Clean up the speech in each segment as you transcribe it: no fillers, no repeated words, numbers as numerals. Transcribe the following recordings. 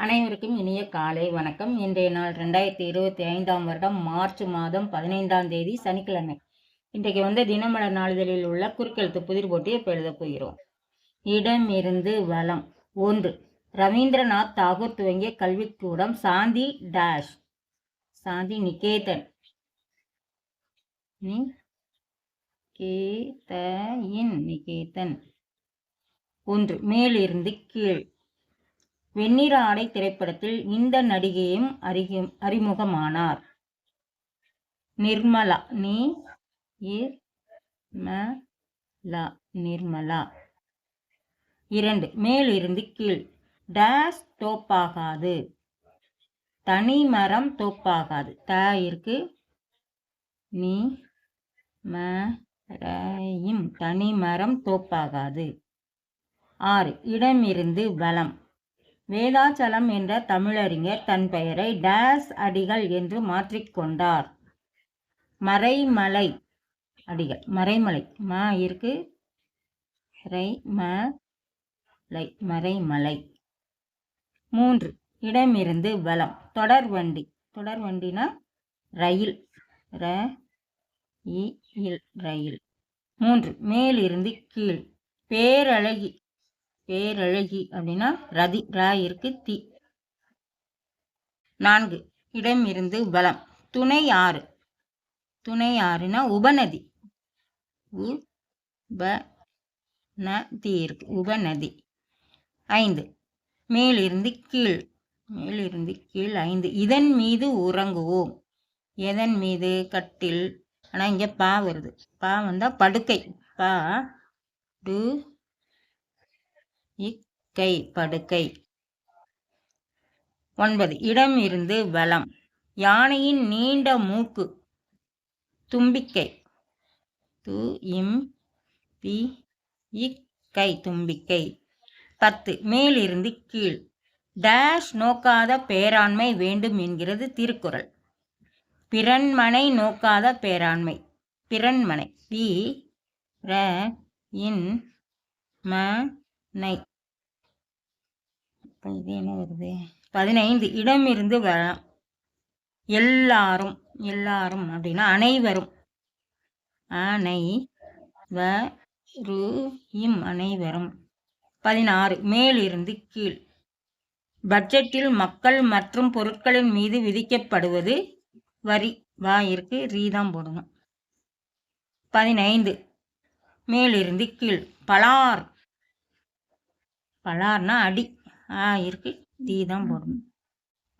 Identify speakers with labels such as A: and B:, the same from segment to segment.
A: அனைவருக்கும் இனிய காலை வணக்கம். இன்றைய நாள் 2025 வருடம் மார்ச் மாதம் 15ஆம் தேதி சனிக்கிழமை. இன்றைக்கு தினமலர் நாளிதழில் உள்ள குறுக்கெழுத்து புதிர் போட்டியை இப்போ எழுதப் போகிறோம். இடம் இருந்து வளம். 1. ரவீந்திரநாத் தாகூர் துவங்கிய கல்விக்கூடம் சாந்தி டேஷ். சாந்தி நிகேதன். நிகேதன். 1. மேலிருந்து கீழ். வெண்ணிற ஆடை திரைப்படத்தில் இந்த நடிகையும் அறிமுகமானார். நிர்மலா. நிர்மலா. 2. மேலிருந்து கீழ். டேஷ் தோப்பாகாது. தனி மரம் தோப்பாகாது. இருக்கு. தனி மரம் தோப்பாகாது. 6. இடமிருந்து வலம். வேதாச்சலம் என்ற தமிழறிஞர் தன் பெயரை டேஸ் அடிகள் என்று மாற்றிக்கொண்டார். மறைமலை அடிகள். மறைமலை. இருக்கு. மறைமலை. 3. இடமிருந்து வலம். தொடர்வண்டி. தொடர்வண்டினா ரயில். ரயில். 3. மேலிருந்து கீழ். பேரழகி. பேரழகி அப்படின்னா ரதி. இருக்கு. 4. இடம் இருந்து வலம். துணை ஆறு. துணை ஆறுனா உபநதி. இருக்கு. உபநதி. 5. மேலிருந்து கீழ். மேலிருந்து கீழ். 5. இதன் மீது உறங்குவோம். எதன் மீது? கட்டில். ஆனால் இங்கே பா வருது. பா வந்தால் படுக்கை. படுக்கை. 9. இடம் இருந்து வலம். யானையின் நீண்ட மூக்கு. தும்பிக்கை. தும்பிக்கை. 10. மேலிருந்து கீழ். டேஷ் நோக்காத பேராண்மை வேண்டும் என்கிறது திருக்குறள். பிறன்மனை நோக்காத பேராண்மை. பிறன்மனை. இது என்ன வருது? 15. இடம் இருந்து வளம். எல்லாரும். எல்லாரும் அப்படின்னா அனைவரும். அனைவரும். 16. மேலிருந்து கீழ். பட்ஜெட்டில் மக்கள் மற்றும் பொருட்களின் மீது விதிக்கப்படுவது வரி. இருக்கு. ரீதான் போடணும். 15. மேலிருந்து கீழ். பலார். பலார்னா அடி. இருக்கு. தீதான் போடணும்.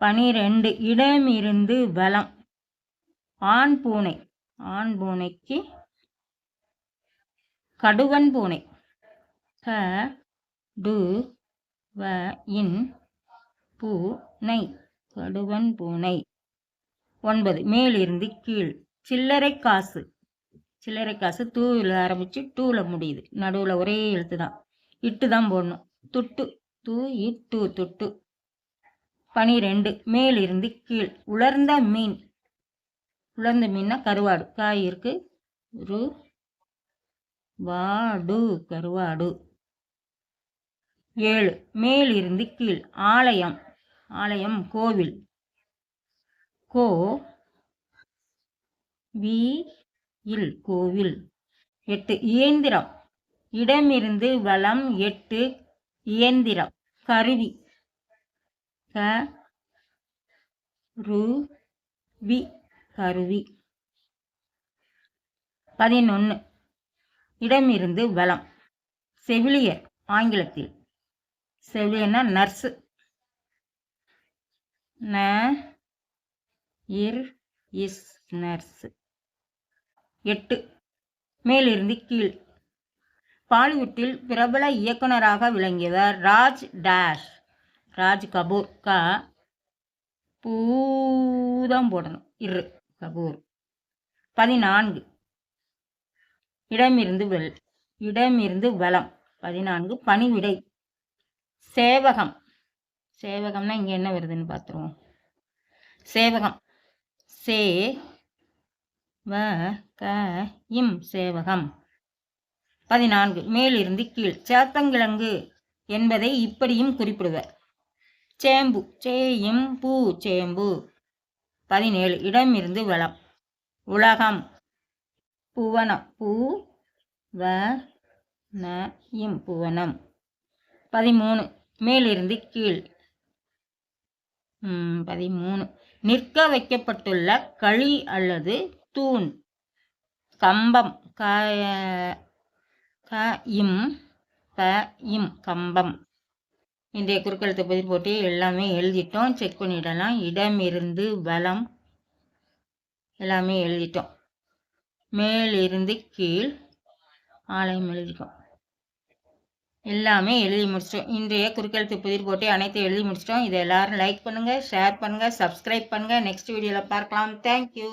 A: 12. இடம் இருந்து வலம். ஆண் பூனை. ஆண் பூனைக்கு கடுவன் பூனை. பூனை. கடுவன் பூனை. 9. மேலிருந்து கீழ். சில்லறை காசு. சில்லறை காசு தூவில் ஆரம்பிச்சு டூல முடியுது. நடுவில் ஒரே எழுத்து தான். இட்டு தான் போடணும். துட்டு. துட்டு. 12. மேலிருந்து கீழ். உலர்ந்த மீன். உலர்ந்த மீன்னா கருவாடு. இருக்கு. கருவாடு. 7. மேலிருந்து கீழ். ஆலயம். ஆலயம் கோவில். கோவில். 8. இயந்திரம். இடமிருந்து வலம். 8. இயந்திரம். கருவி. கருவி. 11. இடமிருந்து வலம். செவிலியர். ஆங்கிலத்தில் செவிலியர்னா நர்ஸு. நர்ஸு. 8. மேலிருந்து கீழ். பாலிவுட்டில் பிரபல இயக்குனராக விளங்கியவர் ராஜ் டேஷ். ராஜ் கபூர். பூதான் போடணும். கபூர். 14. இடமிருந்து வலம். 14. பணிவிடை. சேவகம். சேவகம்னா இங்க என்ன வருதுன்னு பார்த்துருவோம். சேவகம். சேவகம். 14. மேலிருந்து கீழ். சேப்பங்கிழங்கு என்பதை இப்படியும் குறிப்பிடுவர். சேம்பு சேயிம்பு சேம்பு. 17 இடமிருந்து வலம். உலகம் புவனம் புவனம். 13 மேலிருந்து கீழ். 13 நிற்க வைக்கப்பட்டுள்ள களி அல்லது தூண். கம்பம் கம்பம். இன்றைய குறுக்கெழுத்து புதிர் போட்டி எல்லாமே எழுதிட்டோம், செக் பண்ணிடலாம். இடமிருந்து வலம் எல்லாமே எழுதிட்டோம். மேலிருந்து கீழ் ஆலயம் எழுதிட்டோம். எல்லாமே எழுதி முடிச்சிட்டோம். இன்றைய குறுக்கெழுத்து புதிர் போட்டி அனைத்தையும் எழுதி முடிச்சிட்டோம். இதை எல்லாரும் லைக் பண்ணுங்கள், ஷேர் பண்ணுங்கள், சப்ஸ்கிரைப் பண்ணுங்கள். நெக்ஸ்ட் வீடியோவில் பார்க்கலாம். தேங்க்யூ.